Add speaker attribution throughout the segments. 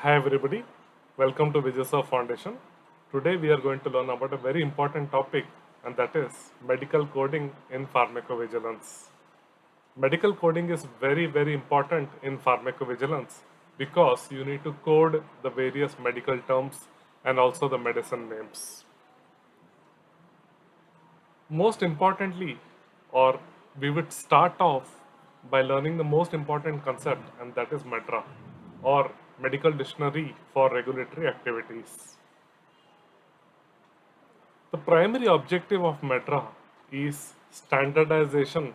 Speaker 1: Hi everybody, welcome to VeDDRA Foundation. Today we are going to learn about a very important topic, and that is medical coding in pharmacovigilance. Medical coding is very important in pharmacovigilance because you need to code the various medical terms and also the medicine names. Most importantly, or we would start off by learning the most important concept, and that is Metra, or Medical Dictionary for Regulatory Activities. The primary objective of Metra is standardization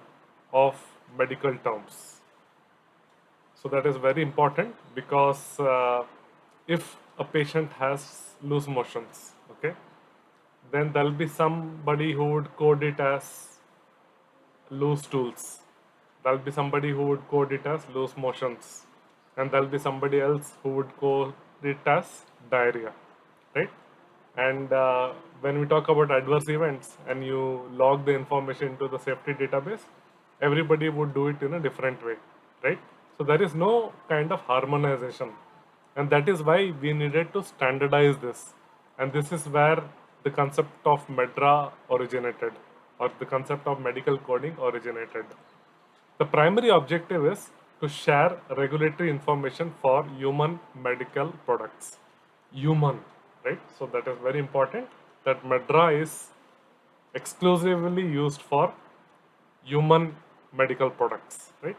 Speaker 1: of medical terms. So that is very important because if a patient has loose motions, okay, then there'll be somebody who would code it as loose stools. There'll be somebody who would code it as loose motions, and there'll be somebody else who would code it as diarrhea, right? And when we talk about adverse events and you log the information into the safety database, everybody would do it in a different way, right? So there is no kind of harmonization, and that is why we needed to standardize this. And this is where the concept of MedDRA originated, or the concept of medical coding originated. The primary objective is to share regulatory information for human medical products. Human, right? So that is very important that MedDRA is exclusively used for human medical products, right?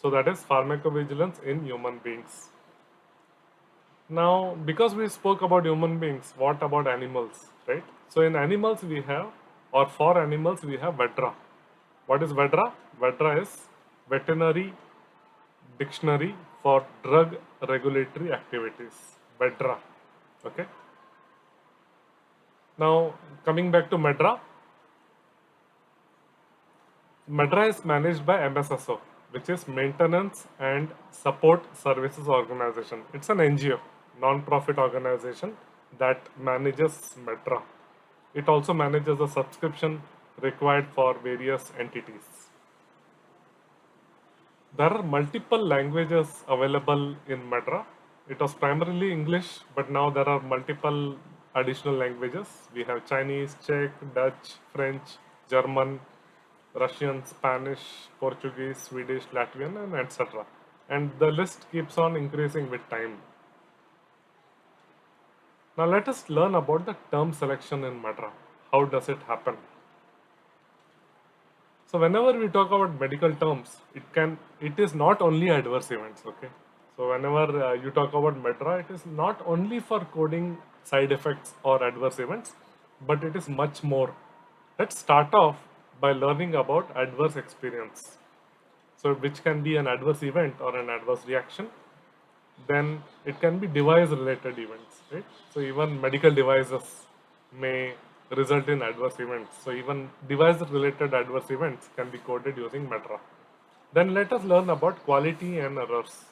Speaker 1: So that is pharmacovigilance in human beings. Now, because we spoke about human beings, what about animals, right? So in animals we have, or for animals we have VeDDRA. What is VeDDRA? VeDDRA is Veterinary Dictionary for Drug Regulatory Activities. VeDDRA. Okay. Now coming back to MedDRA, MedDRA is managed by MSSO, which is Maintenance and Support Services Organization. It's an NGO, non-profit organization that manages MedDRA. It also manages the subscription required for various entities. There are multiple languages available in MedDRA. It was primarily English, but now there are multiple additional languages. We have Chinese, Czech, Dutch, French, German, Russian, Spanish, Portuguese, Swedish, Latvian, and etc. And the list keeps on increasing with time. Now let us learn about the term selection in MedDRA. How does it happen? So whenever we talk about medical terms, it is not only adverse events, okay? So whenever you talk about MedDRA, it is not only for coding side effects or adverse events, but it is much more. Let's start off by learning about adverse experience. So which can be an adverse event or an adverse reaction. Then it can be device related events, right? So even medical devices may result in adverse events. So even device related adverse events can be coded using MedDRA. Then let us learn about quality and errors,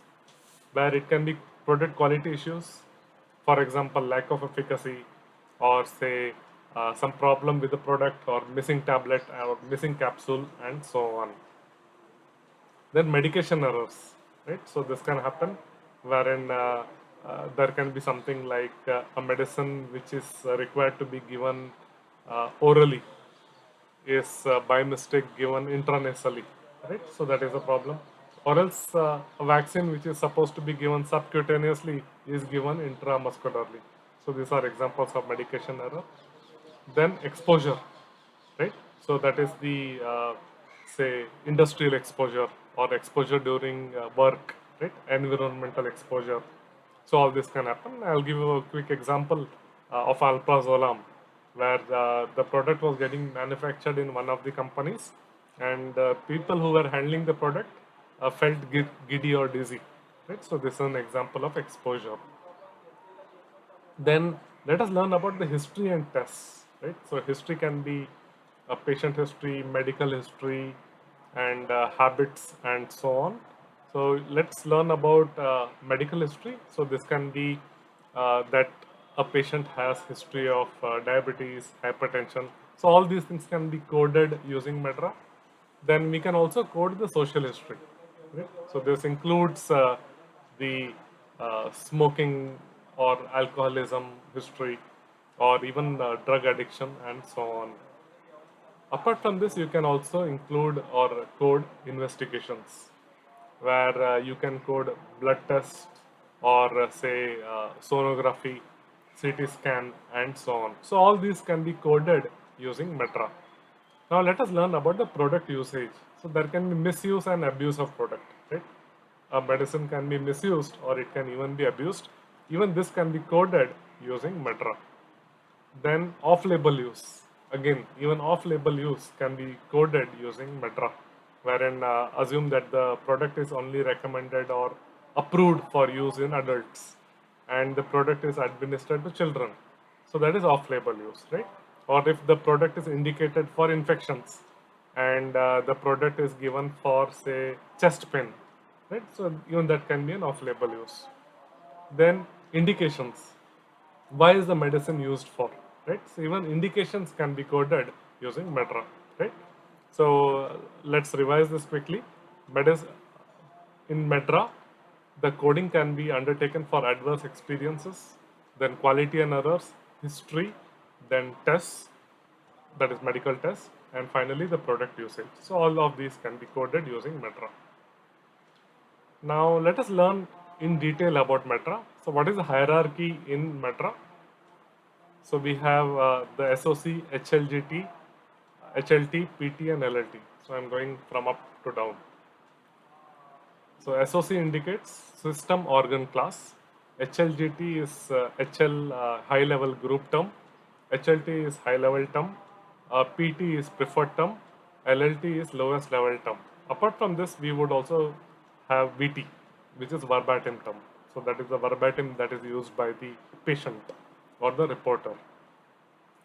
Speaker 1: where it can be product quality issues, for example, lack of efficacy, or say some problem with the product, or missing tablet, or missing capsule, and so on. Then medication errors, right? So this can happen wherein there can be something like a medicine which is required to be given orally is by mistake given intranasally, right? So that is a problem. Or else a vaccine which is supposed to be given subcutaneously is given intramuscularly. So these are examples of medication error. Then exposure, right? So that is the say industrial exposure or exposure during work, right? Environmental exposure. So all this can happen. I'll give you a quick example of alprazolam, where the product was getting manufactured in one of the companies, and people who were handling the product felt giddy or dizzy, right? So this is an example of exposure. Then let us learn about the history and tests, right? So history can be a patient history, medical history, and habits, and so on. So let's learn about medical history. So this can be that a patient has history of diabetes, hypertension. So all these things can be coded using MedDRA. Then we can also code the social history. Right? So this includes the smoking or alcoholism history, or even drug addiction, and so on. Apart from this, you can also include or code investigations, where you can code blood test or say sonography, CT scan, and so on. So all these can be coded using Metra. Now let us learn about the product usage. So there can be misuse and abuse of product, right? A medicine can be misused or it can even be abused. Even this can be coded using Metra. Then off-label use. Again, even off-label use can be coded using Metra, wherein assume that the product is only recommended or approved for use in adults, and the product is administered to children. So that is off-label use, right? Or if the product is indicated for infections, and the product is given for say chest pain, right? So even that can be an off-label use. Then indications, why is the medicine used for, right? So even indications can be coded using Metra, right? So let's revise this quickly. In Metra, the coding can be undertaken for adverse experiences, then quality and errors, history, then tests, that is medical tests, and finally the product usage. So all of these can be coded using Metra. Now let us learn in detail about Metra. So what is the hierarchy in Metra? So we have the SOC, HLGT, HLT, PT, and LLT. So I'm going from up to down. So SOC indicates system organ class. HLGT is HL high level group term. HLT is high level term. PT is preferred term. LLT is lowest level term. Apart from this, we would also have VT, which is verbatim term. So that is the verbatim that is used by the patient or the reporter.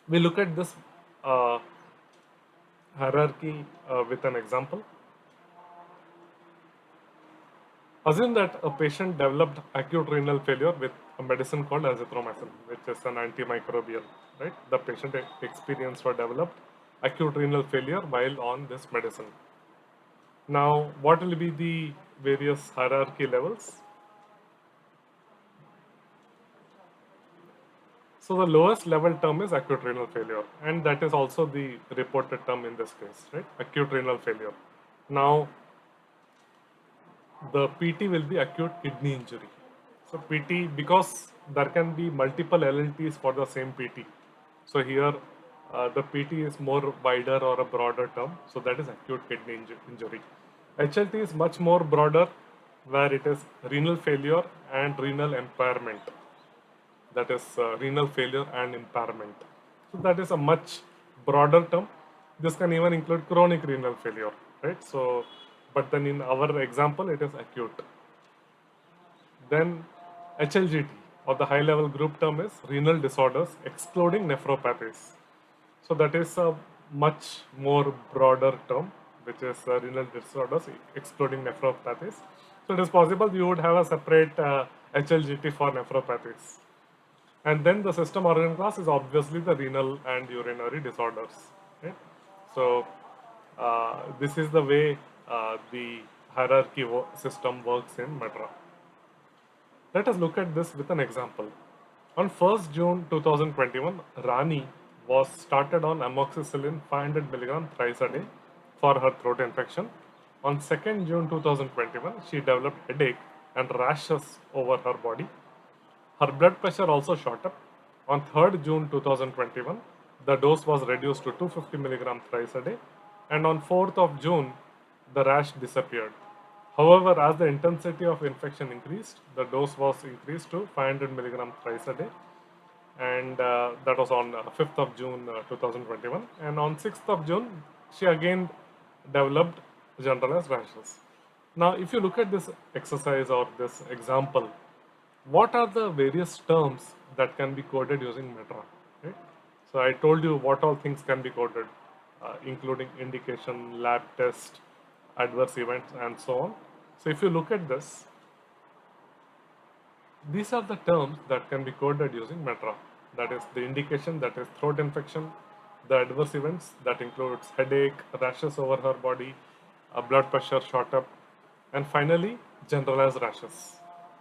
Speaker 1: We look at this uh, hierarchy with an example. Assume that a patient developed acute renal failure with a medicine called azithromycin, which is an antimicrobial, right? The patient experienced or developed acute renal failure while on this medicine. Now, what will be the various hierarchy levels? So the lowest level term is acute renal failure, and that is also the reported term in this case, right? Acute renal failure. Now, the PT will be acute kidney injury. So PT, because there can be multiple LLTs for the same PT. So here the PT is more wider or a broader term. So that is acute kidney injury. HLT is much more broader, where it is renal failure and renal impairment. That is renal failure and impairment. So that is a much broader term. This can even include chronic renal failure, right? So, but then in our example, it is acute. Then HLGT, or the high level group term, is renal disorders excluding nephropathies. So that is a much more broader term, which is renal disorders excluding nephropathies. So it is possible you would have a separate HLGT for nephropathies. And then the system organ class is obviously the renal and urinary disorders. Right? So this is the way the hierarchy system works in Metra. Let us look at this with an example. On 1st June 2021, Rani was started on amoxicillin 500 mg thrice a day for her throat infection. On 2nd June 2021, she developed headache and rashes over her body. Her blood pressure also shot up. On 3rd June 2021, the dose was reduced to 250 mg thrice a day, and on 4th of June, the rash disappeared. However, as the intensity of infection increased, the dose was increased to 500 mg thrice a day, and that was on 5th of June 2021. And on 6th of June, she again developed generalized rashes. Now, if you look at this exercise or this example, what are the various terms that can be coded using Metra? Right? So I told you what all things can be coded, including indication, lab test, adverse events, and so on. So if you look at this, these are the terms that can be coded using Metra. That is the indication, that is throat infection, the adverse events, that includes headache, rashes over her body, blood pressure shot up, and finally generalized rashes.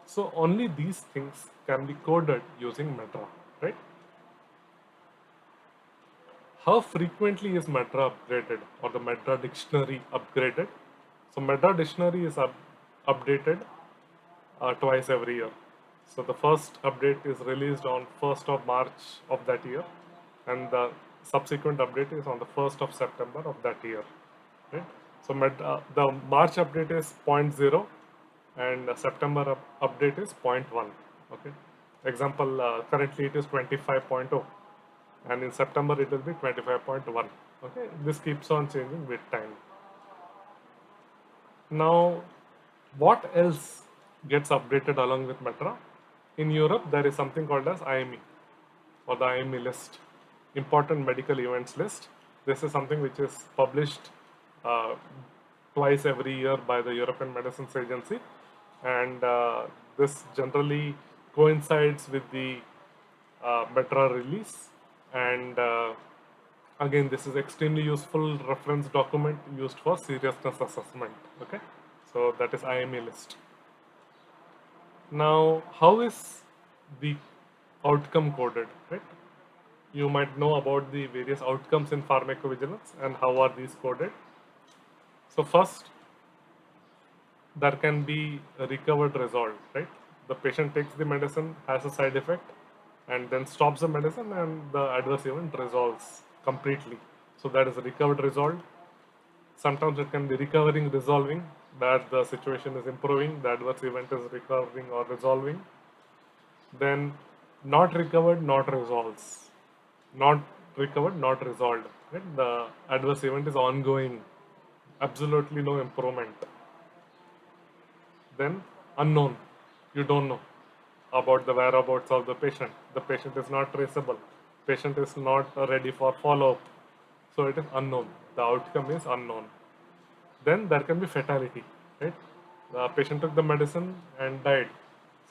Speaker 1: So only these things can be coded using Metra, right? How frequently is Metra upgraded or the Metra dictionary upgraded? So Metra dictionary is updated twice every year. So the first update is released on 1st of March of that year, and the subsequent update is on the 1st of September of that year, right? So the March update is 0.0 and September update is 0.1. Okay. Example, currently it is 25.0 and in September it will be 25.1. Okay. This keeps on changing with time. Now, what else gets updated along with Metra? In Europe, there is something called as IME or the IME list, important medical events list. This is something which is published twice every year by the European Medicines Agency, and this generally coincides with the Metra release. And again, this is extremely useful reference document used for seriousness assessment. Okay, so that is IME list. Now, how is the outcome coded, right? You might know about the various outcomes in pharmacovigilance and how are these coded. So first, there can be a recovered result, right? The patient takes the medicine, has a side effect, and then stops the medicine and the adverse event resolves completely. So that is a recovered result. Sometimes it can be recovering, resolving, that the situation is improving, the adverse event is recovering or resolving. Then not recovered, not resolves. Not recovered, not resolved. Right? The adverse event is ongoing, absolutely no improvement. Then unknown, you don't know about the whereabouts of the patient. The patient is not traceable. Patient is not ready for follow-up. So it is unknown. The outcome is unknown. Then there can be fatality, right? The patient took the medicine and died.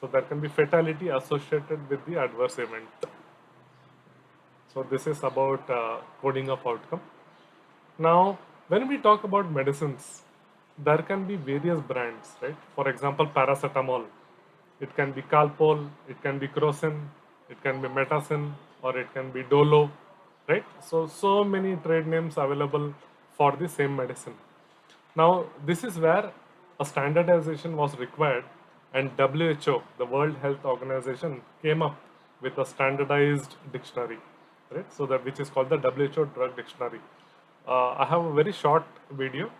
Speaker 1: So there can be fatality associated with the adverse event. So this is about coding of outcome. Now, when we talk about medicines, there can be various brands, right? For example, paracetamol. It can be Calpol, it can be Crocin, it can be Metacin, or it can be Dolo, right? So many trade names available for the same medicine. Now, this is where a standardization was required, and WHO, the World Health Organization, came up with a standardized dictionary, right? So that which is called the WHO Drug Dictionary. I have a very short video.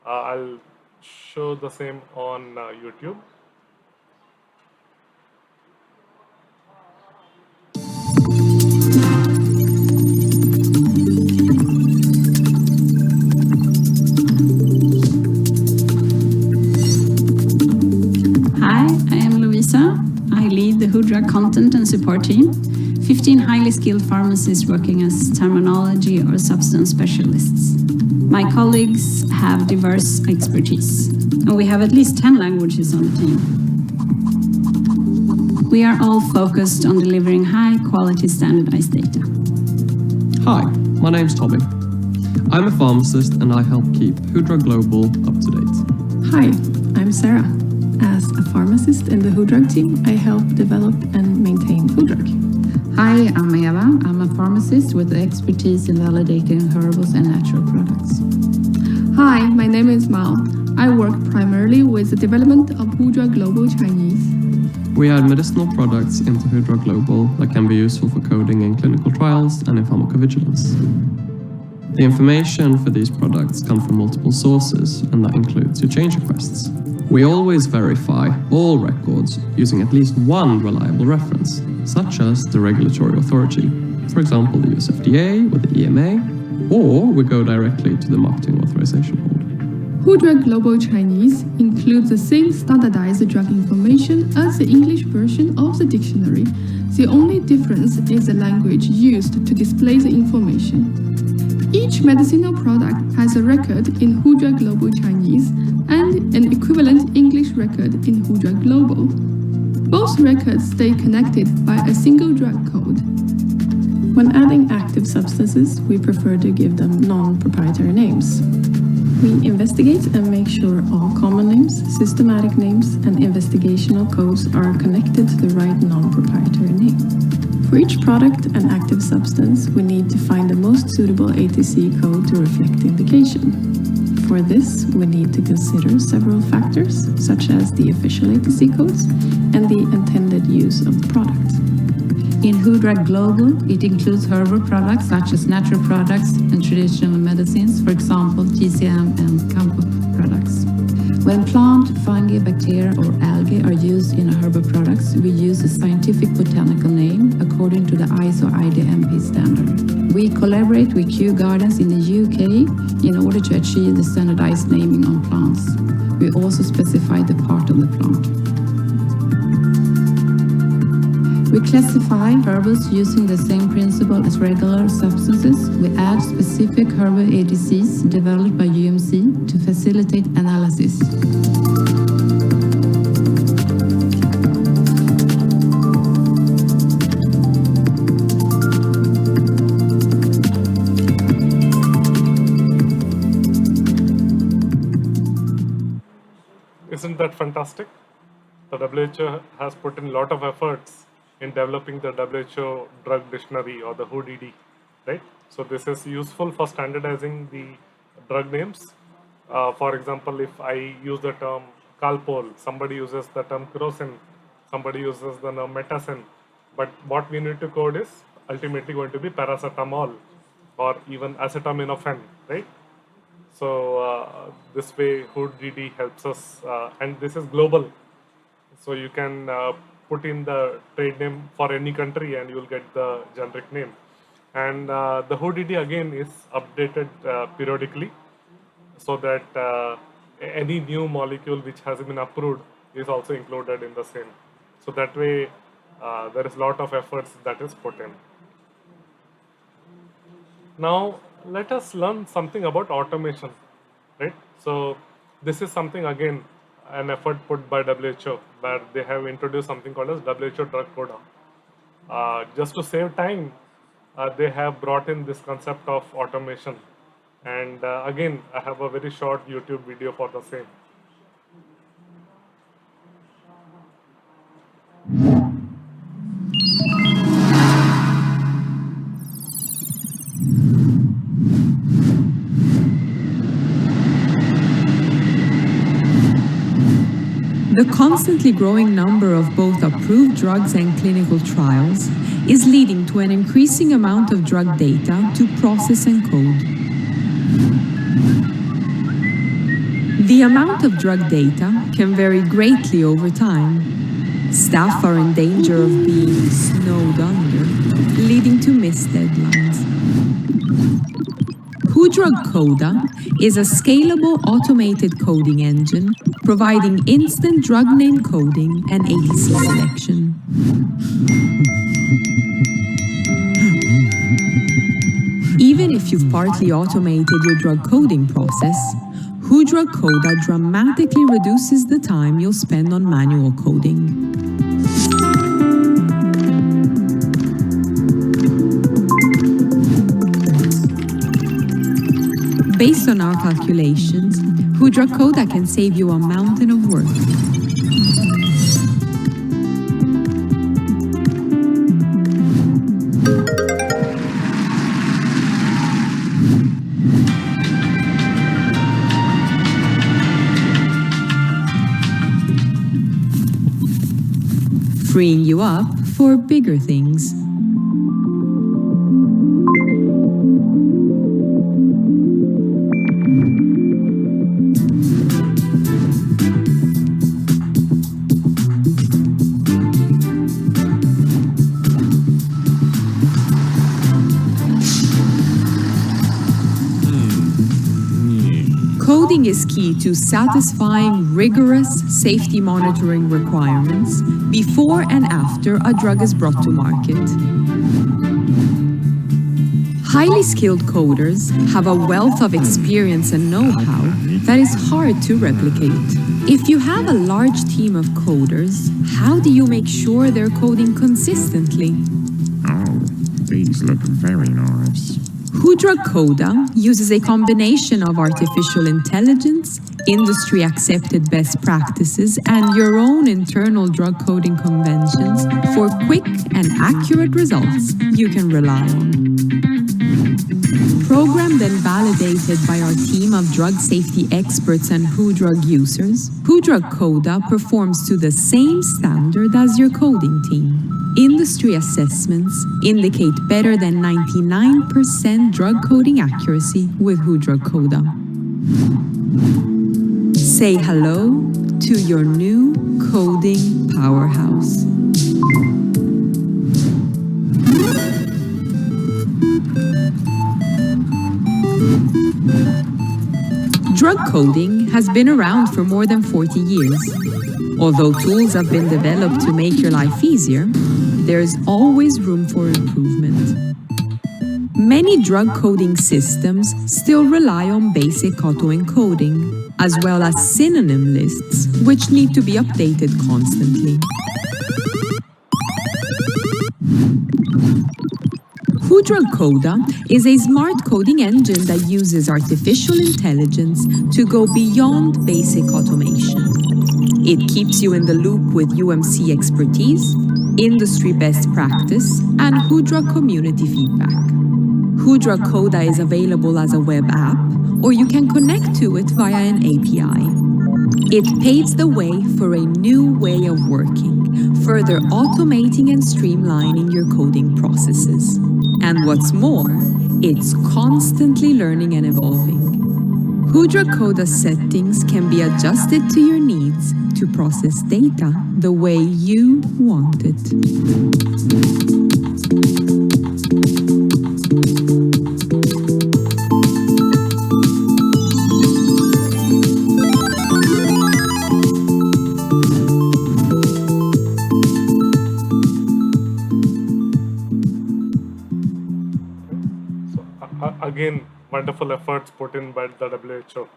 Speaker 1: I'll show the same on YouTube.
Speaker 2: VeDDRA content and support team, 15 highly skilled pharmacists working as terminology or substance specialists. My colleagues have diverse expertise, and we have at least 10 languages on the team. We are all focused on delivering high-quality standardized data.
Speaker 3: Hi, my name's Tommy. I'm a pharmacist and I help keep VeDDRA Global up to date.
Speaker 4: Hi, I'm Sarah. As a pharmacist in the VeDDRA team, I help develop and maintain VeDDRA.
Speaker 5: Hi, I'm Eva. I'm a pharmacist with expertise in validating herbals and natural products.
Speaker 4: Hi, my name is Mao. I work primarily with the development of VeDDRA Global Chinese.
Speaker 3: We add medicinal products into VeDDRA Global that can be useful for coding in clinical trials and in pharmacovigilance. The information for these products come from multiple sources, and that includes your change requests. We always verify all records using at least one reliable reference, such as the regulatory authority, for example the US FDA with the EMA, or we go directly to the marketing authorization board.
Speaker 4: VeDDRA Global Chinese includes the same standardized drug information as the English version of the dictionary. The only difference is the language used to display the information. Each medicinal product has a record in VeDDRA Global Chinese and an equivalent English record in VeDDRA Global. Both records stay connected by a single drug code. When adding active substances, we prefer to give them non-proprietary names. We investigate and make sure all common names, systematic names, and investigational codes are connected to the right non-proprietary name. For each product and active substance, we need to find the most suitable ATC code to reflect the indication. For this, we need to consider several factors, such as the official ATC codes and the intended use of the product.
Speaker 5: In VeDDRA Global, it includes herbal products such as natural products and traditional medicines, for example, TCM and camphor products. When plant, fungi, bacteria, or algae are used in herbal products, we use a scientific botanical name according to the ISO IDMP standard. We collaborate with Kew Gardens in the UK in order to achieve the standardized naming on plants. We also specify the part of the plant. We classify herbals using the same principle as regular substances. We add specific herbal ADCs developed by UMC to facilitate analysis.
Speaker 1: Isn't that fantastic? The WHO has put in a lot of efforts in developing the WHO drug dictionary or the VeDDRA, right? So this is useful for standardizing the drug names. For example, if I use the term Calpol, somebody uses the term Crocin, somebody uses the term Metacin, but what we need to code is ultimately going to be paracetamol or even acetaminophen, right? So this way VeDDRA helps us, and this is global. So you can put in the trade name for any country and you will get the generic name. And the VeDDRA again is updated periodically so that any new molecule which has been approved is also included in the same. So that way there is a lot of efforts that is put in. Now let us learn something about automation, right? So this is something again an effort put by WHO, where they have introduced something called as WHO Drug Coda. Just to save time, they have brought in this concept of automation. And again, I have a very short YouTube video for the same.
Speaker 6: The constantly growing number of both approved drugs and clinical trials is leading to an increasing amount of drug data to process and code. The amount of drug data can vary greatly over time. Staff are in danger of being snowed under, leading to missed deadlines. VeDDRA Coda is a scalable automated coding engine providing instant drug name coding and ATC selection. Even if you've partly automated your drug coding process, VeDDRA Coda dramatically reduces the time you'll spend on manual coding. Based on our calculations, VeDDRA Coda can save you a mountain of work. Freeing you up for bigger things. Coding is key to satisfying rigorous safety monitoring requirements before and after a drug is brought to market. Highly skilled coders have a wealth of experience and know-how that is hard to replicate. If you have a large team of coders, how do you make sure they're coding consistently?
Speaker 7: Oh, these look very nice.
Speaker 6: VeDDRA uses a combination of artificial intelligence, industry-accepted best practices, and your own internal drug coding conventions for quick and accurate results you can rely on. Programmed and validated by our team of drug safety experts and VeDDRA users, VeDDRA performs to the same standard as your coding team. Industry assessments indicate better than 99% drug coding accuracy with VeDDRA. Say hello to your new coding powerhouse. Drug coding has been around for more than 40 years. Although tools have been developed to make your life easier, there's always room for improvement. Many drug coding systems still rely on basic autoencoding, as well as synonym lists, which need to be updated constantly. VeDDRA is a smart coding engine that uses artificial intelligence to go beyond basic automation. It keeps you in the loop with UMC expertise, industry best practice, and VeDDRA community feedback. VeDDRA is available as a web app, or you can connect to it via an API. It paves the way for a new way of working, further automating and streamlining your coding processes. And what's more, it's constantly learning and evolving. VeDDRA settings can be adjusted to your needs to process data the way you want it.
Speaker 1: Again, wonderful efforts put in by the WHO,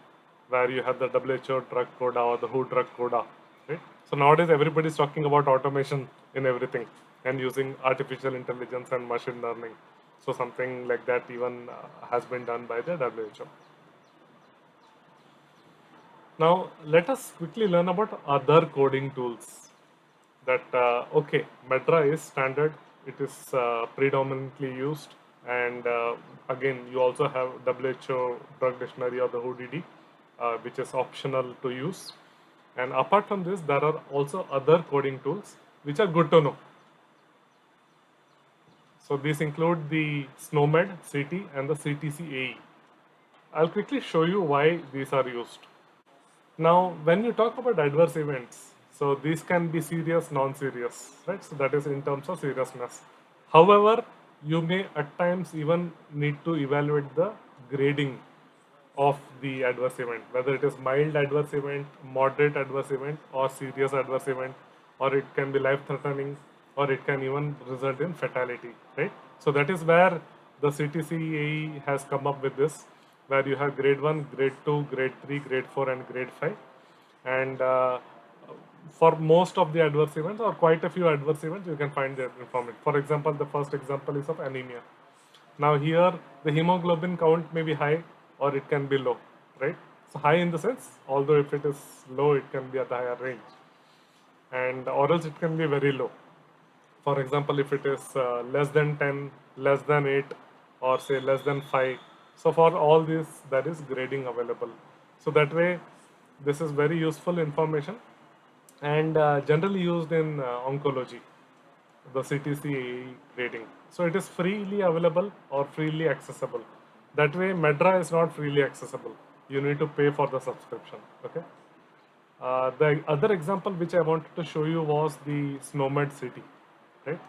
Speaker 1: where you have the WHO drug coda or the WHO drug coda, right? So nowadays everybody's talking about automation in everything and using artificial intelligence and machine learning. So something like that even has been done by the WHO. Now let us quickly learn about other coding tools. That okay, MedDRA is standard. It is predominantly used. And again, you also have WHO drug dictionary or the ODD, which is optional to use. And apart from this, there are also other coding tools which are good to know. So these include the Snomed, CT, and the CTCAE. I'll quickly show you why these are used. Now, when you talk about adverse events, so these can be serious, non-serious, right? So that is in terms of seriousness. However, you may at times even need to evaluate the grading of the adverse event, whether it is mild adverse event, moderate adverse event, or serious adverse event, or it can be life-threatening, or it can even result in fatality, right? So that is where the CTCAE has come up with this, where you have grade 1, grade 2, grade 3, grade 4, and grade 5. And for most of the adverse events, or quite a few adverse events, you can find that information. For example, the first example is of anemia. Now here, the hemoglobin count may be high or it can be low, right? So high in the sense, although if it is low, it can be at the higher range. And or else it can be very low. For example, if it is less than 10, less than 8, or say less than 5. So for all these, there is grading available. So that way, this is very useful information and generally used in oncology, the CTCAE grading. So it is freely available or freely accessible. That way, MedDRA is not freely accessible. You need to pay for the subscription. Okay. The other example which I wanted to show you was the Snomed CT, right?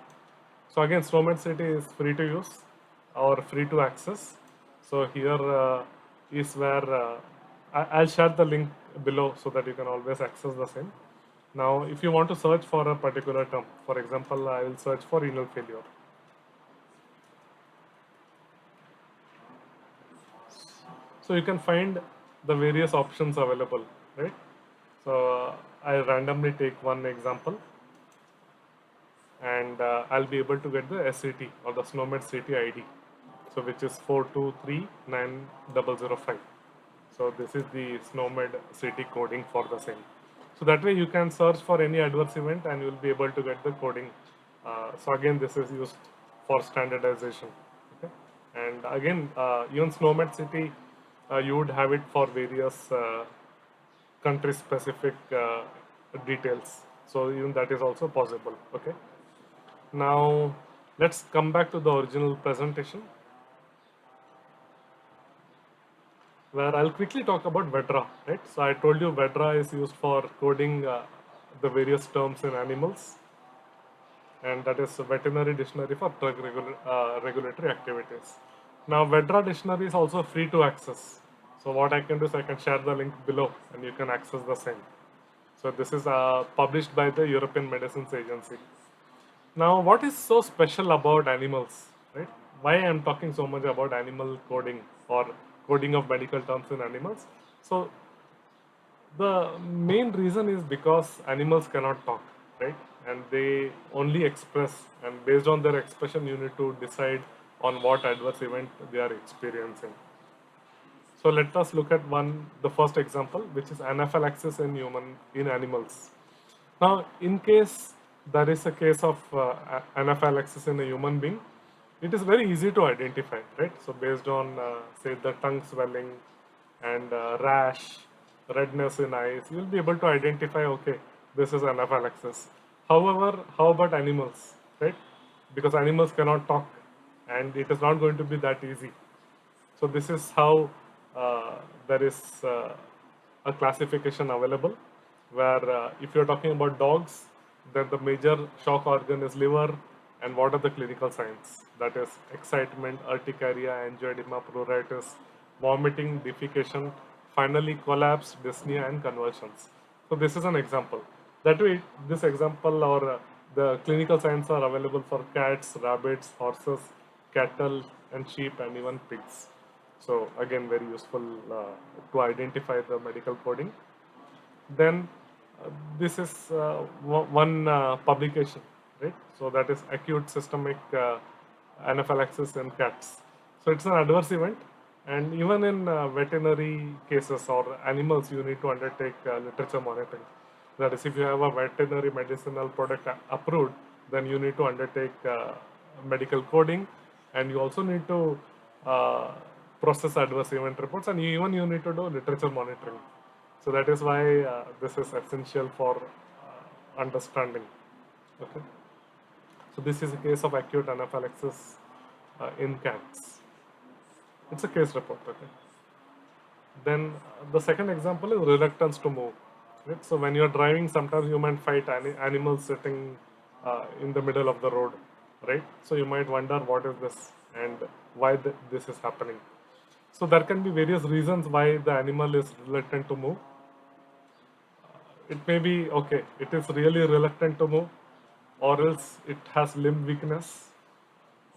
Speaker 1: So again, Snomed CT is free to use or free to access. So here is where I'll share the link below so that you can always access the same. Now, if you want to search for a particular term, for example, I will search for renal failure. So you can find the various options available, right? So I randomly take one example and I'll be able to get the SCT or the Snomed CT ID. so which is 4239005. So this is the Snomed CT coding for the same. So that way you can search for any adverse event and you will be able to get the coding. So again, this is used for standardization. Okay? And again, even Snomed CT, you would have it for various country specific details. So even that is also possible. Okay. Now let's come back to the original presentation, where I'll quickly talk about VeDDRA, right? So I told you VeDDRA is used for coding the various terms in animals, and that is a veterinary dictionary for drug regulatory activities. Now VeDDRA dictionary is also free to access. So what I can do is I can share the link below and you can access the same. So this is published by the European Medicines Agency. Now, what is so special about animals, right? Why I am talking so much about animal coding or coding of medical terms in animals? So, the main reason is because animals cannot talk, right? And they only express, and based on their expression, you need to decide on what adverse event they are experiencing. So let us look at the first example, which is anaphylaxis in animals. Now, in case there is a case of anaphylaxis in a human being, it is very easy to identify, right? So based on, say, the tongue swelling and rash, redness in eyes, you will be able to identify, okay, this is anaphylaxis. However, how about animals, right? Because animals cannot talk, and it is not going to be that easy. So this is how there is a classification available, where if you're talking about dogs, then the major shock organ is liver, and what are the clinical signs? That is excitement, urticaria, angioedema, pruritus, vomiting, defecation, finally collapse, dyspnea, and convulsions. So this is an example. That way, this example or the clinical signs are available for cats, rabbits, horses, cattle, and sheep, and even pigs. So again, very useful to identify the medical coding. Then this is one publication, right? So that is acute systemic anaphylaxis in cats. So it's an adverse event, and even in veterinary cases or animals, you need to undertake literature monitoring. That is, if you have a veterinary medicinal product approved, then you need to undertake medical coding, and you also need to process adverse event reports, and you need to do literature monitoring. So that is why this is essential for understanding. Okay. So this is a case of acute anaphylaxis in cats. It's a case report. Okay. Then the second example is reluctance to move. Right? So when you're driving, sometimes you might find animals sitting in the middle of the road, right? So you might wonder what is this and why this is happening. So there can be various reasons why the animal is reluctant to move. It may be, okay, it is really reluctant to move, or else it has limb weakness,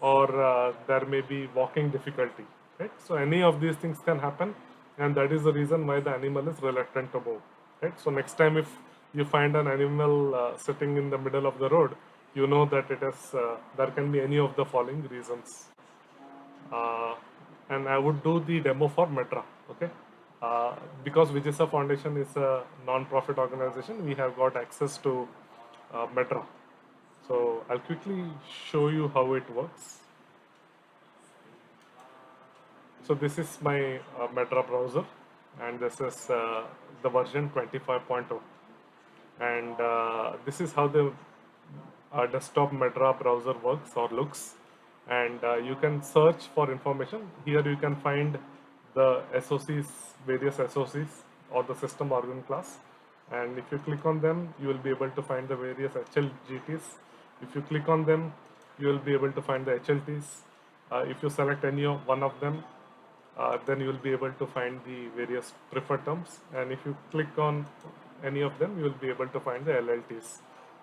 Speaker 1: or there may be walking difficulty, right? So any of these things can happen, and that is the reason why the animal is reluctant to move, right? So next time if you find an animal sitting in the middle of the road, you know that it is there can be any of the following reasons. And I would do the demo for Metra, okay? Because Vijaysa Foundation is a non-profit organization, we have got access to Metra. So I'll quickly show you how it works. So this is my Metra browser, and this is the version 25.0. And this is how the desktop Metra browser works or looks. And you can search for information. Here you can find the SOCs, various SOCs or the system organ class. And if you click on them, you will be able to find the various HLGTs. If you click on them, you will be able to find the HLTs. If you select any one of them, then you will be able to find the various preferred terms. And if you click on any of them, you will be able to find the LLTs.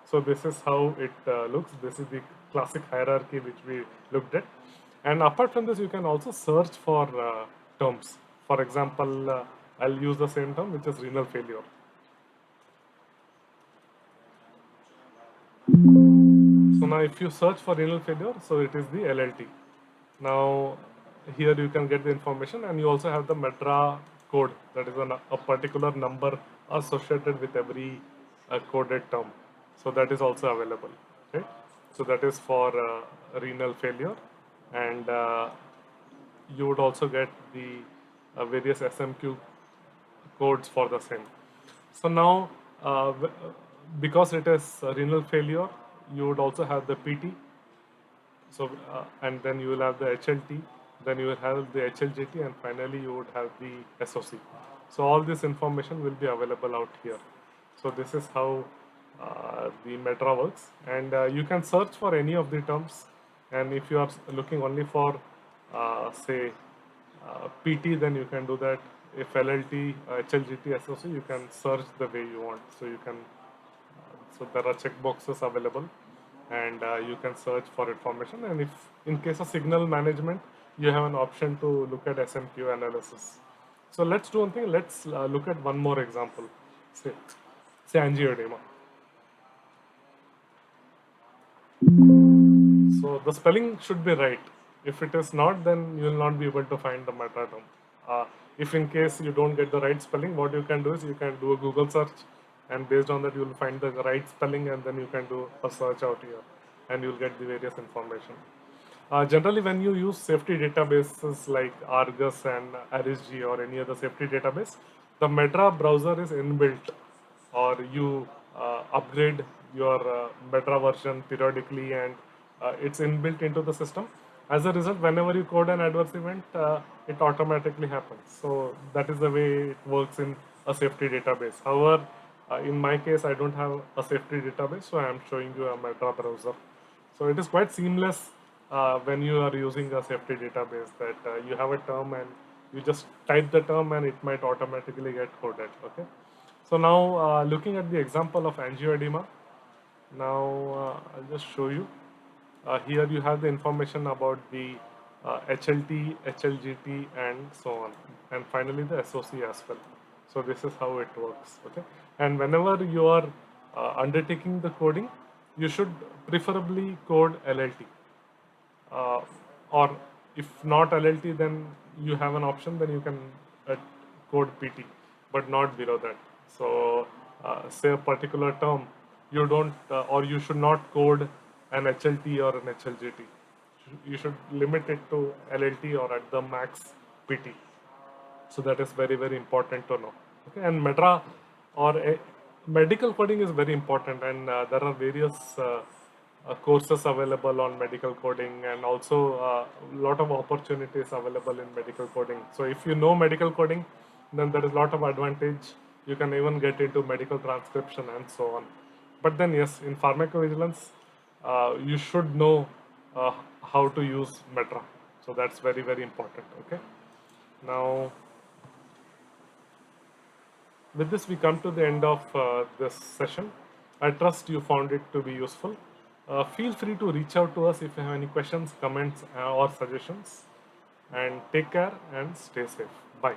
Speaker 1: So this is how it looks. This is the classic hierarchy which we looked at. And apart from this, you can also search for terms. For example, I'll use the same term, which is renal failure. So now if you search for renal failure, so it is the LLT. Now, here you can get the information, and you also have the Metra code, that is a particular number associated with every coded term. So that is also available. Okay, so that is for renal failure, and you would also get the various SMQ codes for the same. So now, because it is renal failure, you would also have the PT. So and then you will have the HLT, then you will have the HLGT, and finally you would have the SOC. So all this information will be available out here. So this is how the Metra works, and you can search for any of the terms. And if you are looking only for say PT, then you can do that. If LLT, HLGT, SOC, you can search the way you want. So you can so there are checkboxes available, and you can search for information. And if in case of signal management, you have an option to look at SMQ analysis. So let's do one thing. Let's look at one more example. Say angioedema. So the spelling should be right. If it is not, then you will not be able to find the Metra term. If in case you don't get the right spelling, what you can do is you can do a Google search, and based on that you will find the right spelling, and then you can do a search out here, and you'll get the various information. Generally, when you use safety databases like Argus and RSG or any other safety database, the Metra browser is inbuilt, or you upgrade your Metra version periodically, and it's inbuilt into the system. As a result, whenever you code an adverse event, it automatically happens. So that is the way it works in a safety database. However, in my case, I don't have a safety database, so I am showing you a Metra browser. So it is quite seamless when you are using a safety database, that you have a term and you just type the term and it might automatically get coded. Okay. So now looking at the example of angioedema, now I'll just show you. Here you have the information about the HLT, HLGT, and so on, and finally the SOC as well. So this is how it works. Okay, and whenever you are undertaking the coding, you should preferably code LLT, or if not LLT, then you have an option. Then you can code PT, but not below that. So say a particular term, you don't or you should not code an HLT or an HLGT. You should limit it to LLT or at the max PT. So that is very, very important to know. Okay, and Metra or medical coding is very important, and there are various courses available on medical coding, and also a lot of opportunities available in medical coding. So if you know medical coding, then there is a lot of advantage. You can even get into medical transcription and so on. But then yes, in pharmacovigilance, you should know how to use Metra. So that's very, very important. Okay. Now, with this, we come to the end of this session. I trust you found it to be useful. Feel free to reach out to us if you have any questions, comments, or suggestions. And take care and stay safe. Bye.